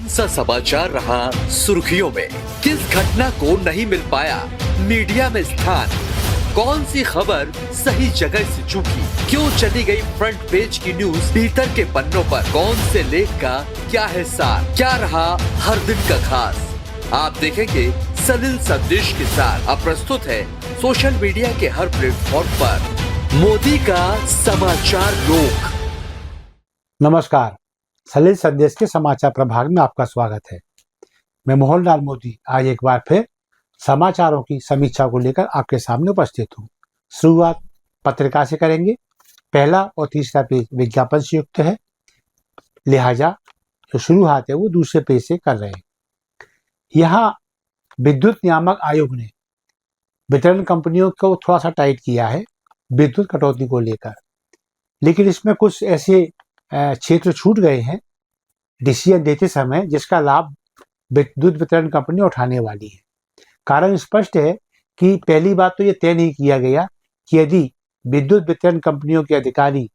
कौन सा समाचार रहा सुर्खियों में, किस घटना को नहीं मिल पाया मीडिया में स्थान, कौन सी खबर सही जगह से चूकी, क्यों चली गई फ्रंट पेज की न्यूज भीतर के पन्नों पर, कौन से लेख का क्या है सार, क्या रहा हर दिन का खास, आप देखेंगे सलिल संदेश के साथ। अब प्रस्तुत है सोशल मीडिया के हर प्लेटफॉर्म पर मोदी का समाचार रोक। नमस्कार, सलिल संदेश के समाचार प्रभाग में आपका स्वागत है। मैं मोहनलाल मोदी आज एक बार फिर समाचारों की समीक्षा को लेकर आपके सामने उपस्थित हूँ। शुरुआत पत्रिका से करेंगे। पहला और तीसरा पेज विज्ञापन से युक्त है, लिहाजा जो शुरुआत है वो दूसरे पेज से कर रहे हैं। यहाँ विद्युत नियामक आयोग ने वितरण कंपनियों को थोड़ा सा टाइट किया है विद्युत कटौती को लेकर, लेकिन इसमें कुछ ऐसे क्षेत्र छूट गए हैं डिसीजन देते समय जिसका लाभ विद्युत वितरण कंपनी उठाने वाली है। कारण स्पष्ट है कि पहली बात तो ये तय नहीं किया गया कि यदि विद्युत वितरण कंपनियों के अधिकारी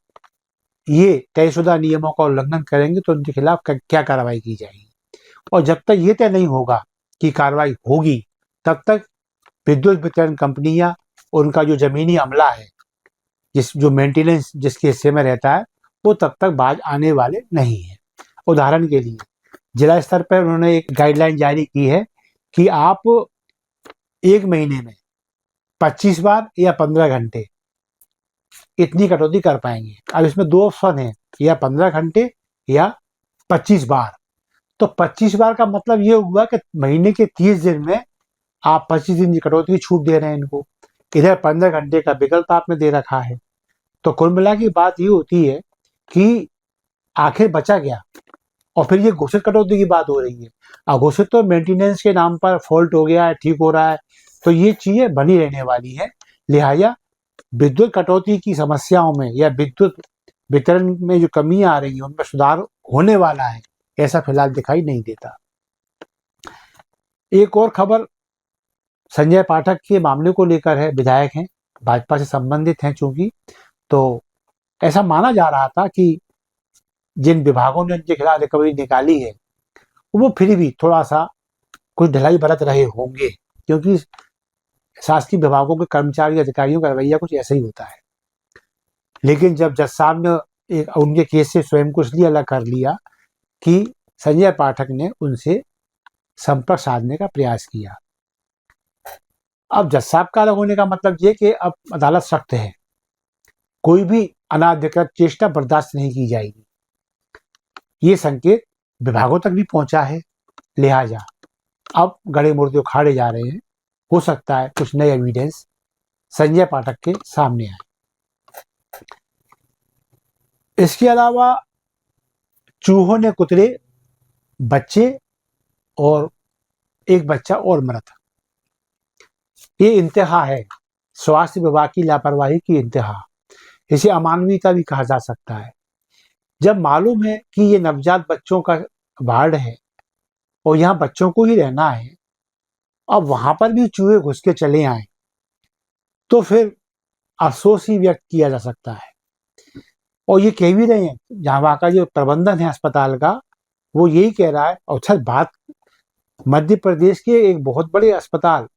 ये तयशुदा नियमों का उल्लंघन करेंगे तो उनके खिलाफ क्या कार्रवाई की जाएगी, और जब तक ये तय नहीं होगा कि कार्रवाई होगी तब तक विद्युत वितरण कंपनियां, उनका जो जमीनी अमला है, जो मेंटेनेंस जिसके हिस्से में रहता है, वो तब तक बाज आने वाले नहीं है। उदाहरण के लिए जिला स्तर पर उन्होंने एक गाइडलाइन जारी की है कि आप एक महीने में 25 बार या 15 घंटे इतनी कटौती कर पाएंगे। अब इसमें दो ऑप्शन है, या 15 घंटे या 25 बार। तो 25 बार का मतलब ये हुआ कि महीने के 30 दिन में आप 25 दिन की कटौती की छूट दे रहे हैं इनको। इधर 15 घंटे का विकल्प आपने दे रखा है। तो कुल मिला की बात ये होती है कि आखिर बचा गया। और फिर ये घोषित कटौती की बात हो रही है। अघोषित तो मेंटेनेंस के नाम पर फॉल्ट हो गया है, ठीक हो रहा है, तो ये चीजें बनी रहने वाली है। लिहाजा विद्युत कटौती की समस्याओं में या विद्युत वितरण में जो कमियां आ रही है उनमें सुधार होने वाला है, ऐसा फिलहाल दिखाई नहीं देता। एक और खबर संजय पाठक के मामले को लेकर है। विधायक हैं, भाजपा से संबंधित हैं चूंकि, तो ऐसा माना जा रहा था कि जिन विभागों ने उनके खिलाफ रिकवरी निकाली है वो फिर भी थोड़ा सा कुछ ढिलाई बरत रहे होंगे, क्योंकि शासकीय विभागों के कर्मचारी अधिकारियों का रवैया कुछ ऐसा ही होता है। लेकिन जब जज साहब ने एक उनके केस से स्वयं को इसलिए अलग कर लिया कि संजय पाठक ने उनसे संपर्क साधने का प्रयास किया। अब जज साहब का अलग होने का मतलब ये कि अब अदालत सख्त है, कोई भी अनाधिकृत चेष्टा बर्दाश्त नहीं की जाएगी। ये संकेत विभागों तक भी पहुंचा है। लिहाजा अब गड़े मुर्दे उखाड़े जा रहे हैं। हो सकता है कुछ नए एविडेंस संजय पाठक के सामने आए। इसके अलावा चूहों ने कुतरे बच्चे और एक बच्चा और मरा था। ये इंतहा है स्वास्थ्य विभाग की लापरवाही की इंतहा। इसे अमानवीयता भी कहा जा सकता है। जब मालूम है कि ये नवजात बच्चों का वार्ड है और यहाँ बच्चों को ही रहना है, अब वहां पर भी चूहे घुस के चले आए, तो फिर अफसोस ही व्यक्त किया जा सकता है। और ये कह भी रहे हैं, जहाँ वहाँ का जो प्रबंधन है अस्पताल का, वो यही कह रहा है। और अच्छा, बात मध्य प्रदेश के एक बहुत बड़े अस्पताल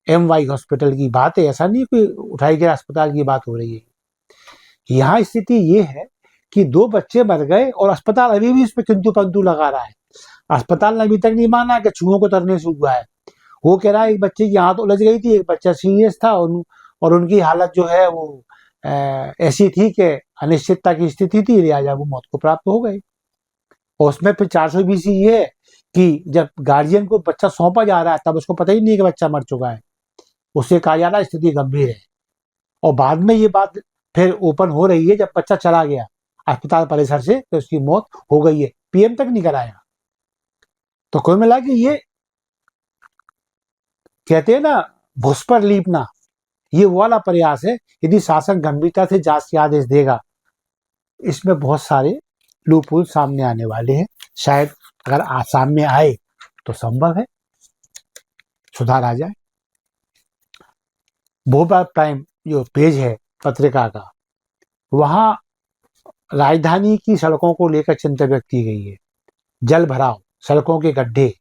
MY हॉस्पिटल की बात है, ऐसा नहीं कोई उठाई गया अस्पताल की बात हो रही है। यहाँ स्थिति ये है कि 2 बच्चे मर गए और अस्पताल अभी भी इस पे किंतु परंतु लगा रहा है। अस्पताल ने अभी तक नहीं माना कि चूहों को तरने से हुआ है। वो कह रहा है एक बच्चे की हाथ उलझ गई थी, एक बच्चा सीरियस था और उनकी हालत जो है वो ऐसी थी कि अनिश्चितता की स्थिति थी, लिहाजा वो मौत को प्राप्त हो गए। और उसमें फिर 420 ये है कि जब गार्जियन को बच्चा सौंपा जा रहा है तब उसको पता ही नहीं कि बच्चा मर चुका है। उससे कहा जा रहा है स्थिति गंभीर है, और बाद में ये बात फिर ओपन हो रही है जब बच्चा चला गया अस्पताल परिसर से तो उसकी मौत हो गई है, PM तक नहीं कराया। तो कोई मिला कि ये कहते हैं ना भुस पर लीपना, ये वाला प्रयास है। यदि शासन गंभीरता से जांच के आदेश देगा, इसमें बहुत सारे लूपहोल सामने आने वाले हैं। शायद अगर सामने आए तो संभव है सुधार आ जाए। भोपाल प्राइम जो पेज है पत्रिका का, वहां राजधानी की सड़कों को लेकर चिंता व्यक्त की गई है। जल भराव, सड़कों के गड्ढे,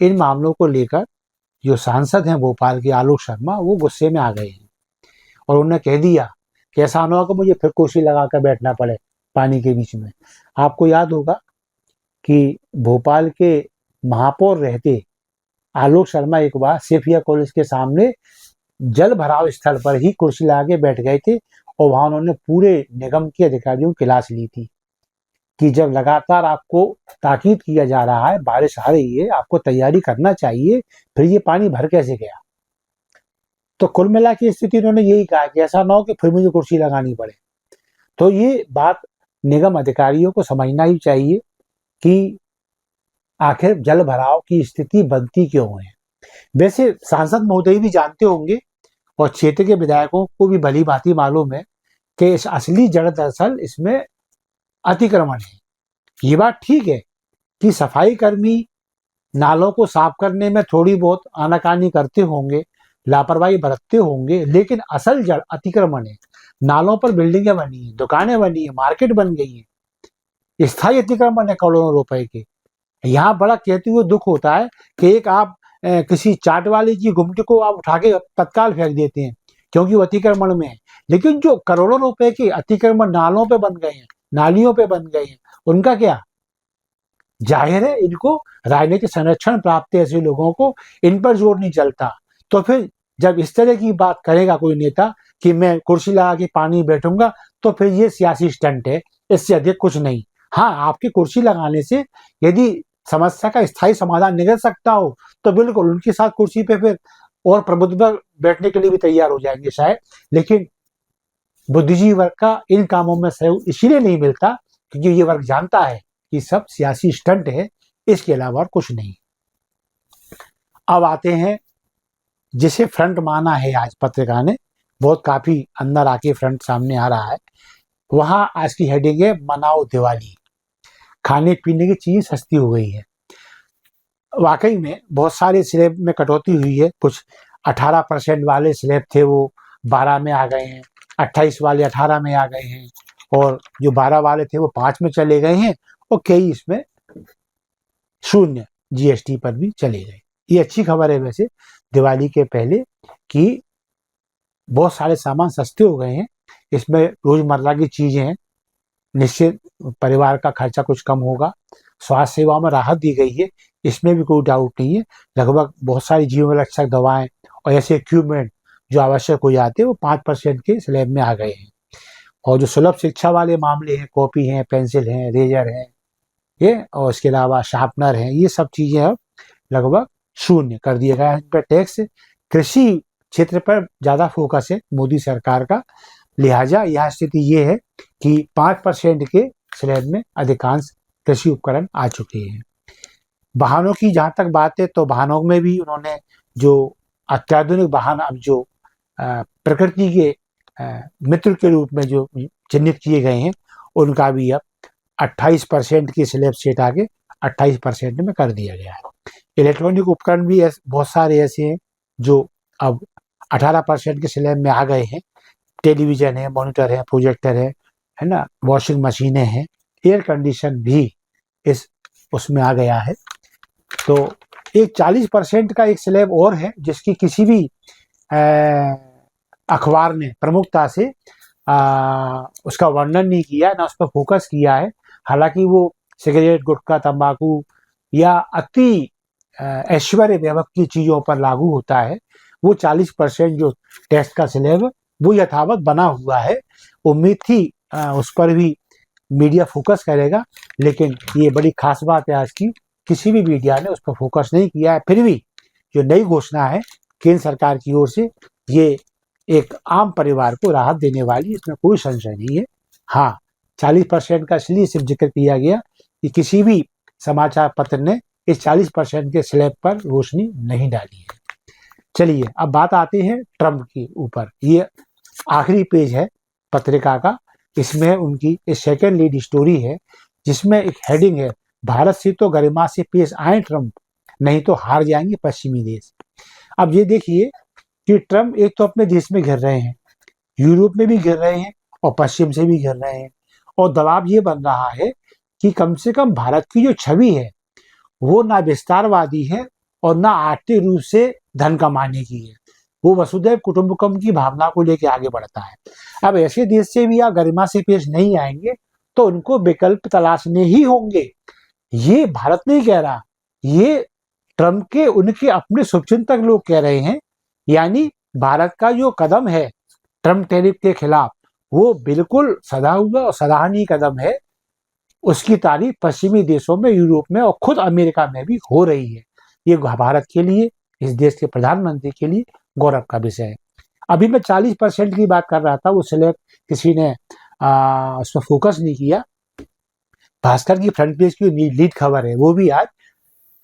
इन मामलों को लेकर जो सांसद हैं भोपाल के आलोक शर्मा, वो गुस्से में आ गए हैं और उन्होंने कह दिया कि ऐसा ना हो कि मुझे फिर कुर्सी लगा कर बैठना पड़े पानी के बीच में। आपको याद होगा कि भोपाल के महापौर रहते आलोक शर्मा एक बार सेफिया कॉलेज के सामने जल भराव स्थल पर ही कुर्सी लगा के बैठ गए थे और वहां उन्होंने पूरे निगम के अधिकारियों की क्लास ली थी कि जब लगातार आपको ताकीद किया जा रहा है, बारिश आ रही है, आपको तैयारी करना चाहिए, फिर ये पानी भर कैसे गया। तो कुल मिला की स्थिति उन्होंने यही कहा कि ऐसा ना हो कि फिर मुझे कुर्सी लगानी पड़े। तो ये बात निगम अधिकारियों को समझना ही चाहिए कि आखिर जल भराव की स्थिति बनती क्यों है। वैसे सांसद महोदय भी जानते होंगे और क्षेत्र के विधायकों को भी भली भांति मालूम है कि इस असली जड़ दरअसल इसमें अतिक्रमण है। ये बात ठीक है कि सफाई कर्मी नालों को साफ करने में थोड़ी बहुत आनाकानी करते होंगे, लापरवाही बरतते होंगे, लेकिन असल जड़ अतिक्रमण है। नालों पर बिल्डिंगें बनी है, दुकानें बनी है, मार्केट बन गई है, स्थायी अतिक्रमण है करोड़ों रुपए के। यहाँ बड़ा कहते हुए दुख होता है कि एक आप किसी चाट वाले की गुमटी को आप उठा के तत्काल फेंक देते हैं क्योंकि वो अतिक्रमण में है, लेकिन जो करोड़ों रुपए के अतिक्रमण नालों पे बन गए हैं, नालियों पे बन गए हैं, उनका क्या। जाहिर है इनको राजनीतिक संरक्षण प्राप्त है, ऐसे लोगों को इन पर जोर नहीं चलता। तो फिर जब इस तरह की बात करेगा कोई नेता कि मैं कुर्सी लगा के पानी बैठूंगा, तो फिर ये सियासी स्टंट है, इससे अधिक कुछ नहीं। हाँ, आपकी कुर्सी लगाने से यदि समस्या का स्थायी समाधान निकल सकता हो तो बिल्कुल उनके साथ कुर्सी पे फिर और प्रबुद्ध बैठने के लिए भी तैयार हो जाएंगे शायद, लेकिन बुद्धिजीवी वर्ग का इन कामों में सहयोग इसीलिए नहीं मिलता क्योंकि ये वर्ग जानता है कि सब सियासी स्टंट है, इसके अलावा और कुछ नहीं। अब आते हैं जिसे फ्रंट माना है आज पत्रिका ने, बहुत काफी अंदर आके फ्रंट सामने आ रहा है। वहां आज की हेडिंग है मनाओ दिवाली, खाने पीने की चीज सस्ती हो गई है। वाकई में बहुत सारे स्लैब में कटौती हुई है। कुछ 18% वाले स्लैब थे वो 12 में आ गए हैं, 28 वाले 18 में आ गए हैं, और जो 12 वाले थे वो 5 में चले गए हैं, और कई इसमें 0 GST पर भी चले गए। ये अच्छी खबर है वैसे दिवाली के पहले कि बहुत सारे सामान सस्ते हो गए हैं। इसमें रोजमर्रा की चीजें हैं, निश्चित परिवार का खर्चा कुछ कम होगा, स्वास्थ्य सेवाओं में राहत दी गई है, इसमें भी कोई डाउट नहीं है। लगभग बहुत सारी जीवन रक्षक दवाएं और ऐसे इक्विपमेंट जो आवश्यक हो जाते हैं वो 5% के स्लैब में आ गए हैं। और जो सुलभ शिक्षा वाले मामले हैं, कॉपी हैं, पेंसिल हैं, रेजर हैं, ये और इसके अलावा शार्पनर हैं, ये सब चीजें अब लगभग 0 कर दिया गया है। इन पर टैक्स कृषि क्षेत्र पर ज्यादा फोकस है मोदी सरकार का, लिहाजा यह स्थिति ये है कि 5% के स्लैब में अधिकांश कृषि उपकरण आ चुके हैं। वाहनों की जहां तक बात है तो वाहनों में भी उन्होंने जो अत्याधुनिक वाहन अब जो प्रकृति के मित्र के रूप में जो चिन्हित किए गए हैं, उनका भी अब 28% की स्लैब से हटा के 28% में कर दिया गया है। इलेक्ट्रॉनिक उपकरण भी बहुत सारे ऐसे हैं जो अब 18% के स्लैब में आ गए हैं। टेलीविजन है, मॉनिटर है, प्रोजेक्टर है ना, वॉशिंग मशीनें हैं, एयर कंडीशन भी इस उसमें आ गया है। तो एक 40% का एक स्लैब और है जिसकी किसी भी अखबार ने प्रमुखता से उसका वर्णन नहीं किया, ना उस पर फोकस किया है। हालांकि वो सिगरेट, गुटखा, तंबाकू या अति ऐश्वर्य वैभव की चीजों पर लागू होता है। वो 40% जो टैक्स का स्लैब वो यथावत बना हुआ है। उम्मीद थी उस पर भी मीडिया फोकस करेगा, लेकिन ये बड़ी खास बात है आज की, किसी भी मीडिया ने उस पर फोकस नहीं किया है। फिर भी जो नई घोषणा है केंद्र सरकार की ओर से, ये एक आम परिवार को राहत देने वाली, इसमें कोई संशय नहीं है। हाँ, 40% का इसलिए सिर्फ जिक्र किया गया कि किसी भी समाचार पत्र ने इस 40% के स्लैब पर रोशनी नहीं डाली है। चलिए अब बात आती है ट्रंप के ऊपर। ये आखिरी पेज है पत्रिका का, इसमें उनकी एक सेकेंड लीड स्टोरी है जिसमें एक हेडिंग है, भारत से तो गरिमा से पेश आए ट्रंप, नहीं तो हार जाएंगे पश्चिमी देश। अब ये देखिए कि ट्रंप एक तो अपने देश में घिर रहे हैं, यूरोप में भी घिर रहे हैं और पश्चिम से भी घिर रहे हैं, और दबाव ये बन रहा है कि कम से कम भारत की जो छवि है वो ना विस्तारवादी है और ना आर्थिक रूप से धन कमाने की है। वो वसुधैव कुटुंबकम की भावना को लेकर आगे बढ़ता है। अब ऐसे देश से भी आप गरिमा से पेश नहीं आएंगे तो उनको विकल्प तलाशने ही होंगे। ये भारत नहीं कह रहा, ये ट्रंप के उनके अपने शुभचिंतक लोग कह रहे हैं। यानी भारत का जो कदम है ट्रंप टैरिफ के खिलाफ, वो बिल्कुल सदा हुआ और सराहनीय कदम है। उसकी तारीफ पश्चिमी देशों में, यूरोप में और खुद अमेरिका में भी हो रही है। ये भारत के लिए, इस देश के प्रधानमंत्री के लिए गौरव का विषय है। अभी मैं 40% की बात कर रहा था, वो सिलेक्ट किसी ने उसमें फोकस नहीं किया। भास्कर की फ्रंट पेज की लीड खबर है वो भी आज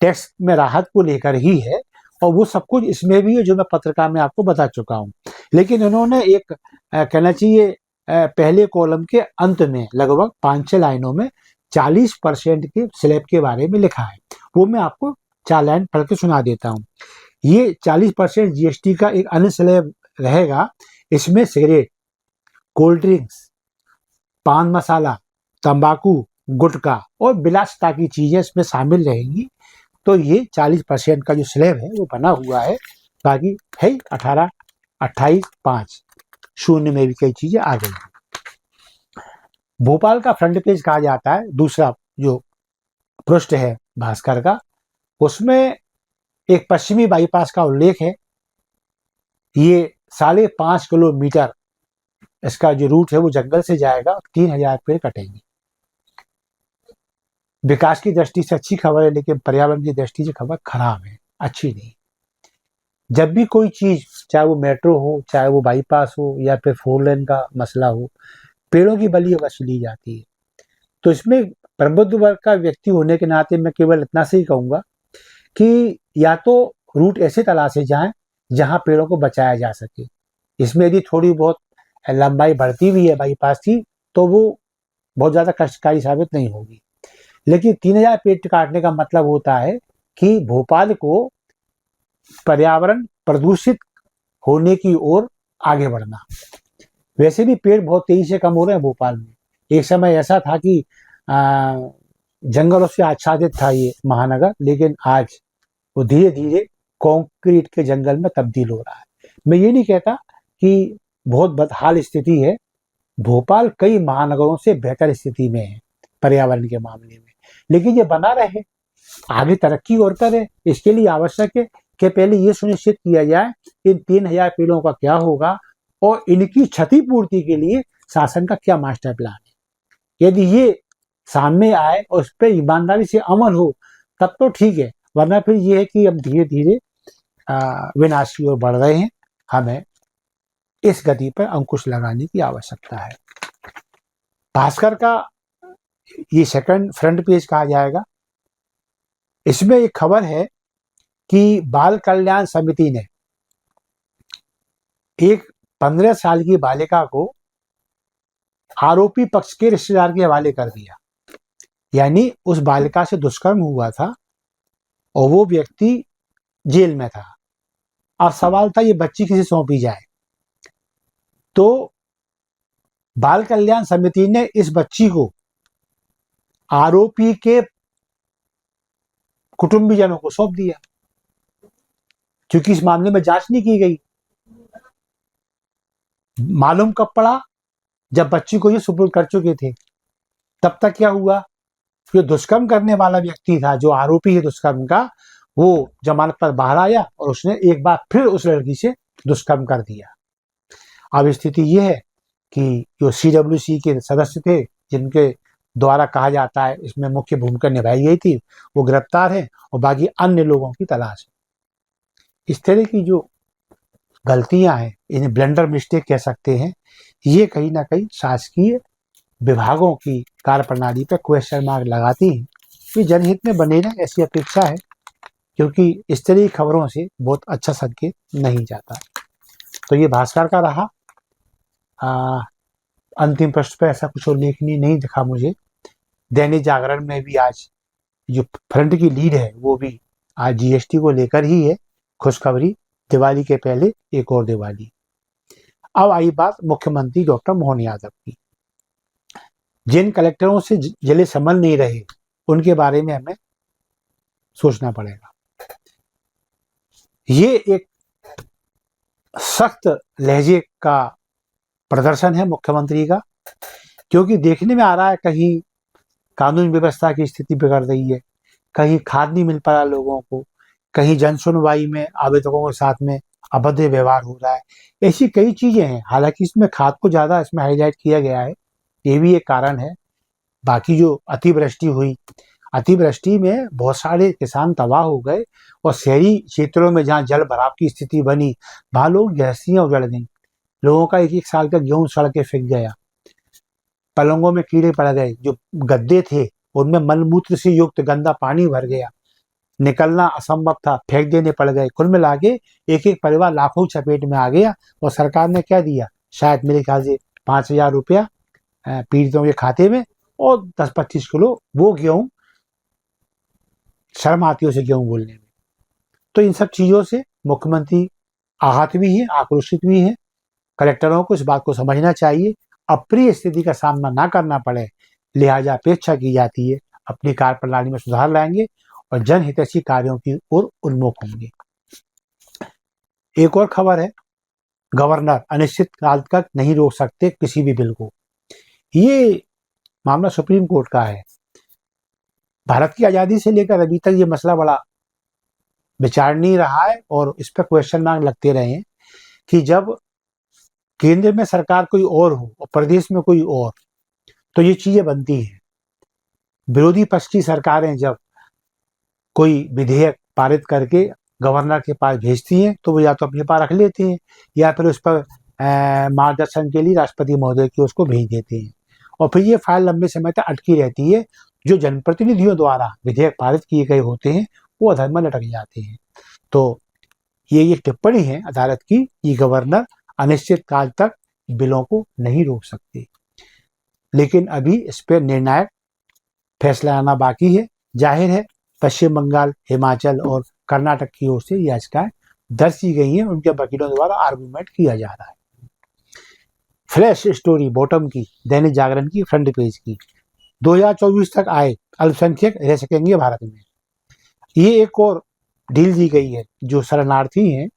टैक्स में राहत को लेकर ही है, और वो सब कुछ इसमें भी है जो मैं पत्रकार में आपको बता चुका हूं। लेकिन उन्होंने एक कहना चाहिए पहले कॉलम के अंत में लगभग 5-6 लाइनों में 40% के स्लैब के बारे में लिखा है। वो मैं आपको 4 लाइन पढ़ के सुना देता हूँ। ये 40% जीएसटी का एक अन्य स्लैब रहेगा। इसमें सिगरेट, कोल्ड ड्रिंक्स, पान मसाला, तंबाकू, गुटखा और विलासिता की चीजें इसमें शामिल रहेंगी। तो ये 40% का जो स्लैब है वो बना हुआ है। बाकी है 18, 28, 5 शून्य में भी कई चीजें आ गई। भोपाल का फ्रंट पेज कहा जाता है, दूसरा जो पृष्ठ है भास्कर का, उसमें एक पश्चिमी बाईपास का उल्लेख है। ये 5.5 किलोमीटर इसका जो रूट है वो जंगल से जाएगा, 3000 पेड़ कटेंगे। विकास की दृष्टि से अच्छी खबर है, लेकिन पर्यावरण की दृष्टि से खबर खराब है, अच्छी नहीं। जब भी कोई चीज, चाहे वो मेट्रो हो, चाहे वो बाईपास हो, या फिर 4 लेन का मसला हो, पेड़ों की बलि वसूली जाती है। तो इसमें प्रबुद्ध वर्ग का व्यक्ति होने के नाते मैं केवल इतना से ही कहूंगा कि या तो रूट ऐसे तलाशे जाएं जहां पेड़ों को बचाया जा सके। इसमें यदि थोड़ी बहुत लंबाई बढ़ती भी है बाईपास की तो वो बहुत ज्यादा कष्टकारी साबित नहीं होगी। लेकिन 3000 पेड़ काटने का मतलब होता है कि भोपाल को पर्यावरण प्रदूषित होने की ओर आगे बढ़ना। वैसे भी पेड़ बहुत तेजी से कम हो रहे हैं भोपाल में। एक समय ऐसा था कि जंगलों से आच्छादित था ये महानगर, लेकिन आज वो धीरे धीरे कंक्रीट के जंगल में तब्दील हो रहा है। मैं ये नहीं कहता कि बहुत बदहाल स्थिति है, भोपाल कई महानगरों से बेहतर स्थिति में है पर्यावरण के मामले में, लेकिन ये बना रहे, आगे तरक्की और करे। इसके लिए आवश्यक है कि पहले ये सुनिश्चित किया जाए इन 3000 पेड़ों का क्या होगा और इनकी क्षतिपूर्ति के लिए शासन का क्या मास्टर प्लान है। यदि ये सामने आए और उस पर ईमानदारी से अमल हो तब तो ठीक है, वरना फिर ये है कि हम धीरे धीरे विनाश की ओर बढ़ रहे हैं। हमें इस गति पर अंकुश लगाने की आवश्यकता है। भास्कर का ये सेकंड फ्रंट पेज कहा जाएगा। इसमें एक खबर है कि बाल कल्याण समिति ने एक 15 साल की बालिका को आरोपी पक्ष के रिश्तेदार के हवाले कर दिया। यानी उस बालिका से दुष्कर्म हुआ था और वो व्यक्ति जेल में था। अब सवाल था ये बच्ची किसे सौंपी जाए। तो बाल कल्याण समिति ने इस बच्ची को आरोपी के कुटुंबीजनों को सौंप दिया, क्योंकि इस मामले में जांच नहीं की गई। मालूम कब पड़ा, जब बच्ची को ये सुपुर्द कर चुके थे। तब तक क्या हुआ, जो दुष्कर्म करने वाला व्यक्ति था, जो आरोपी है दुष्कर्म का, वो जमानत पर बाहर आया और उसने एक बार फिर उस लड़की से दुष्कर्म कर दिया। अब स्थिति ये है कि जो CWC के सदस्य थे, जिनके द्वारा कहा जाता है इसमें मुख्य भूमिका निभाई गई थी, वो गिरफ्तार हैं और बाकी अन्य लोगों की तलाश है। इस तरह की जो गलतियां हैं, इन्हें ब्लेंडर मिस्टेक कह सकते हैं, ये कहीं ना कहीं शासकीय विभागों की कार्यप्रणाली पर क्वेश्चन मार्क लगाती हैं। ये जनहित में बने रहे, ऐसी अपेक्षा है, क्योंकि इस तरह की खबरों से बहुत अच्छा संकेत नहीं जाता। तो ये भास्कर का रहा। अंतिम पृष्ठ पर ऐसा कुछ उल्लेखनीय नहीं दिखा मुझे। दैनिक जागरण में भी आज जो फ्रंट की लीड है वो भी आज GST को लेकर ही है। खुशखबरी, दिवाली के पहले एक और दिवाली। अब आई बात मुख्यमंत्री डॉक्टर मोहन यादव की। जिन कलेक्टरों से जिले संभल नहीं रहे उनके बारे में हमें सोचना पड़ेगा। ये एक सख्त लहजे का प्रदर्शन है मुख्यमंत्री का, क्योंकि देखने में आ रहा है कहीं कानून व्यवस्था की स्थिति बिगड़ रही है, कहीं खाद नहीं मिल पा रहा लोगों को, कहीं जन सुनवाई में आवेदकों के साथ में अभद्र व्यवहार हो रहा है। ऐसी कई चीजें हैं। हालांकि इसमें खाद को ज्यादा इसमें हाईलाइट किया गया है, ये भी एक कारण है। बाकी जो अतिवृष्टि हुई, अतिवृष्टि में बहुत सारे किसान तबाह हो गए, और शहरी क्षेत्रों में जहाँ जल भराव की स्थिति बनी, वहां लोग गृहस्थियां उजड़ गई। लोगों का एक साल का गेहूं सड़ के फेंक गया, पलंगों में कीड़े पड़ गए, जो गद्दे थे उनमें मलमूत्र से युक्त गंदा पानी भर गया, निकलना असंभव था, फेंक देने पड़ गए। कुल मिला के एक एक परिवार लाखों चपेट में आ गया। और सरकार ने क्या दिया, शायद मेरे ख्याल से 5,000 रुपया पीड़ितों के खाते में, और 10-25 किलो वो गेहूं। शर्म आती है उसे गेहूं बोलने में। तो इन सब चीजों से मुख्यमंत्री आहत भी है, आक्रोशित भी है। कलेक्टरों को इस बात को समझना चाहिए, अप्रिय स्थिति का सामना ना करना पड़े, लिहाजा अपेक्षा की जाती है अपनी कार्य प्रणाली में सुधार लाएंगे और जनहितैषी कार्यों की ओर उन्मुख होंगे। एक और खबर है, गवर्नर अनिश्चित काल तक नहीं रोक सकते किसी भी बिल को। ये मामला सुप्रीम कोर्ट का है। भारत की आजादी से लेकर अभी तक ये मसला बड़ा विचारणीय रहा है, और इस पर क्वेश्चन मार्क लगते रहे हैं कि जब केंद्र में सरकार कोई और हो और प्रदेश में कोई और, तो ये चीजें बनती हैं। विरोधी पक्ष की सरकारें जब कोई विधेयक पारित करके गवर्नर के पास भेजती हैं, तो वो या तो अपने पास रख लेते हैं, या फिर उस पर मार्गदर्शन के लिए राष्ट्रपति महोदय की उसको भेज देते हैं, और फिर ये फाइल लंबे समय तक अटकी रहती है। जो जनप्रतिनिधियों द्वारा विधेयक पारित किए गए होते हैं, वो अधर में लटक जाते हैं। तो ये एक टिप्पणी है अदालत की कि गवर्नर अनिश्चित काल तक बिलों को नहीं रोक सकते, लेकिन अभी इस पर निर्णायक फैसला आना बाकी है। जाहिर है पश्चिम बंगाल, हिमाचल और कर्नाटक की ओर से याचिकाएं दर्ज की गई हैं, उनके वकीलों द्वारा आर्गूमेंट किया जा रहा है। फ्लैश स्टोरी बॉटम की, दैनिक जागरण की फ्रंट पेज की, 2024 तक आए अल्पसंख्यक रह सकेंगे भारत में। ये एक और डील दी गई है। जो शरणार्थी हैं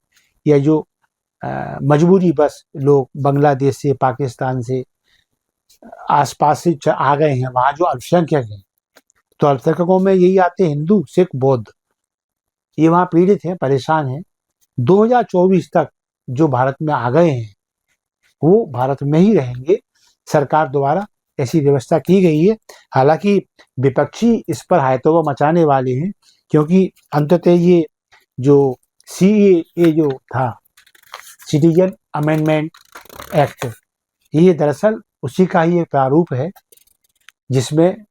या जो मजबूरी बस लोग बांग्लादेश से, पाकिस्तान से, आसपास से आ गए हैं, वहाँ जो अल्पसंख्यक हैं, तो अल्पसंख्यकों में यही आते हैं हिंदू, सिख, बौद्ध। ये वहाँ पीड़ित हैं, परेशान हैं। 2024 तक जो भारत में आ गए हैं वो भारत में ही रहेंगे। सरकार द्वारा ऐसी व्यवस्था की गई है। हालांकि विपक्षी इस पर हायतौबा मचाने वाले हैं, क्योंकि अंततः ये जो CAA जो था, सिटीजन अमेंडमेंट एक्ट, ये दरअसल उसी का ही एक प्रारूप है जिसमें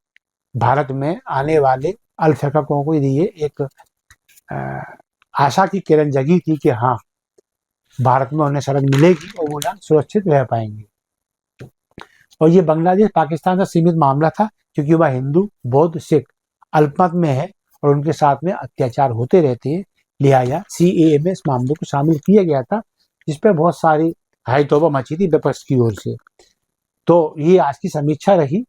भारत में आने वाले अल्पसंख्यकों को लिए एक आशा की किरण जगी थी कि हाँ, भारत में उन्हें शरण मिलेगी और वो यहाँ सुरक्षित रह पाएंगे। और ये बांग्लादेश, पाकिस्तान का सीमित मामला था, क्योंकि वह हिंदू, बौद्ध, सिख अल्पमत में है और उनके साथ में अत्याचार होते रहते हैं। लिहाजा CAA में इस मामले को शामिल किया गया था, जिस पर बहुत सारी हायतौबा मची थी विपक्ष की ओर से। तो ये आज की समीक्षा रही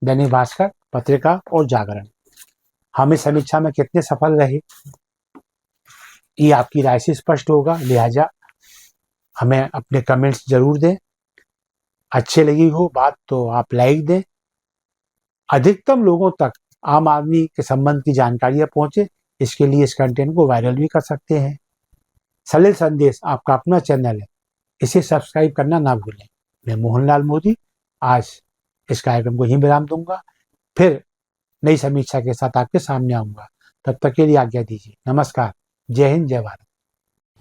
दैनिक भास्कर पत्रिका और जागरण। हम इस समीक्षा में कितने सफल रहे ये आपकी राय से स्पष्ट होगा। लिहाजा हमें अपने कमेंट्स जरूर दें। अच्छे लगी हो बात तो आप लाइक दें। अधिकतम लोगों तक आम आदमी के संबंध की जानकारियां पहुंचे, इसके लिए इस कंटेंट को वायरल भी कर सकते हैं। सलिल संदेश आपका अपना चैनल है, इसे सब्सक्राइब करना ना भूलें। मैं मोहनलाल मोदी आज इस कार्यक्रम को यहीं विराम दूंगा, फिर नई समीक्षा के साथ आपके सामने आऊंगा। तब तक के लिए आज्ञा दीजिए। नमस्कार, जय हिंद, जय भारत।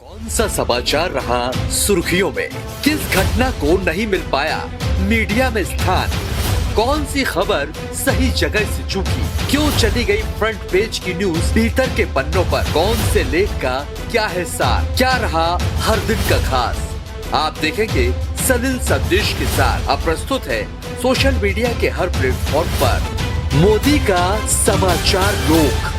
कौन सा समाचार रहा सुर्खियों में, किस घटना को नहीं मिल पाया मीडिया में स्थान, कौन सी खबर सही जगह से चूकी, क्यों चली गई फ्रंट पेज की न्यूज भीतर के पन्नों पर, कौन से लेख का क्या है सार, क्या रहा हर दिन का खास, आप देखेंगे सलिल संदेश के साथ। अब प्रस्तुत है सोशल मीडिया के हर प्लेटफॉर्म पर मोदी का समाचार रोक।